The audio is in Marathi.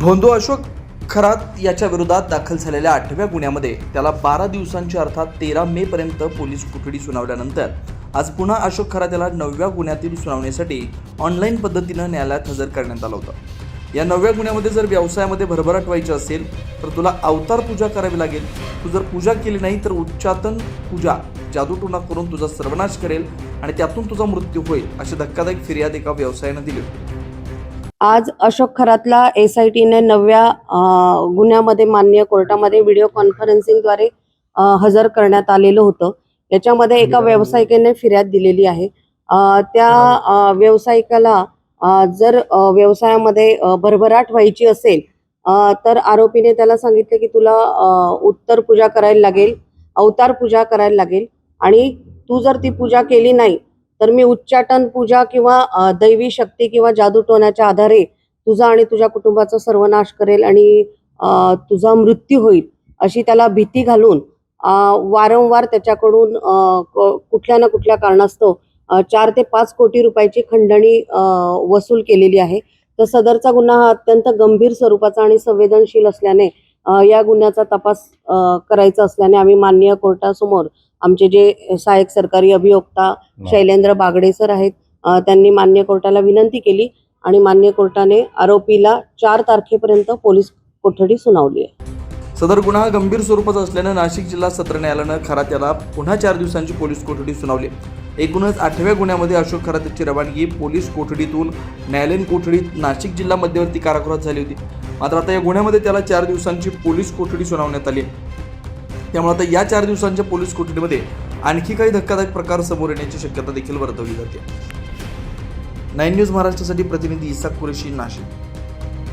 भोंदू अशोक खरात याच्या विरोधात दाखल झालेल्या 8व्या गुन्ह्यामध्ये त्याला 12 दिवसांची अर्थात 13 मे पर्यंत पोलीस कोठडी सुनावल्यानंतर आज पुन्हा अशोक खरात याला 9व्या गुन्ह्यातील सुनावणीसाठी ऑनलाईन पद्धतीनं न्यायालयात हजर करण्यात आलं होतं। या 9व्या गुन्ह्यामध्ये जर व्यवसायामध्ये भरभराट व्हायची असेल तर तुला अवतार पूजा करावी लागेल। तू जर पूजा केली नाही तर उच्चाटन पूजा जादूटोणा करून तुझा सर्वनाश करेल आणि त्यातून तुझा मृत्यू होईल अशी धक्कादायक फिर्याद एका व्यवसायानं दिली होती। आज अशोक खरातला SITने 9व्या गुन्ह्यामध्ये माननीय कोर्टामध्ये व्हिडिओ कॉन्फरन्सिंगद्वारे हजर करण्यात आलेलं होतं। याच्यामध्ये एका व्यावसायिकाने फिर्याद दिलेली आहे। त्या व्यावसायिकाला जर व्यवसायामध्ये भरभराट व्हायची असेल तर आरोपीने त्याला सांगितले की तुला उत्तर पूजा करायला लागेल, अवतार पूजा करायला लागेल आणि तू जर ती पूजा केली नाही तर मी उच्चाटन पूजा किंवा दैवी शक्ती किंवा जादूटोण्याच्या आधारे तुझा आणि तुझ्या कुटुंबाचा सर्वनाश करेल आणि तुझा मृत्यू होईल अशी त्याला भीती घालून वारंवार त्याच्याकडून कुठल्या ना कुठल्या कारणास्तव 4 ते 5 कोटी रुपयाची खंडणी वसूल केलेली आहे। तर सदरचा गुन्हा हा अत्यंत गंभीर स्वरूपाचा आणि संवेदनशील असल्याने या गुन्ह्याचा तपास करायचा असल्याने आम्ही माननीय कोर्टासमोर आमचे जे सहाय्यक सरकारी अभियोक्ता शैलेंद्र बागडे सर आहेत त्यांनी माननीय कोर्टाला विनंती केली आणि माननीय कोर्टाने आरोपीला 4 तारखेपर्यंत पोलीस कोठडी सुनावली आहे। सदर गुन्हा गंभीर स्वरूपाचा असल्याने नाशिक जिल्हा सत्र न्यायालयानं खरात याला पुन्हा 4 दिवसांची पोलीस कोठडी सुनावली। एकूणच 8व्या गुन्ह्यामध्ये अशोक खरात याची रवानगी पोलीस कोठडीतून न्यायालयीन कोठडीत नाशिक जिल्हा मध्यवर्ती कारागृहात झाली होती। मात्र आता या गुन्ह्यामध्ये त्याला 4 दिवसांची पोलीस कोठडी सुनावण्यात आली। त्यामुळे आता या 4 दिवसांच्या पोलीस कोठडीमध्ये आणखी काही धक्कादायक प्रकार समोर येण्याची शक्यता देखील वर्तवली जाते। 9 न्यूज महाराष्ट्रासाठी प्रतिनिधी इसाक कुरेशी, नाशिक।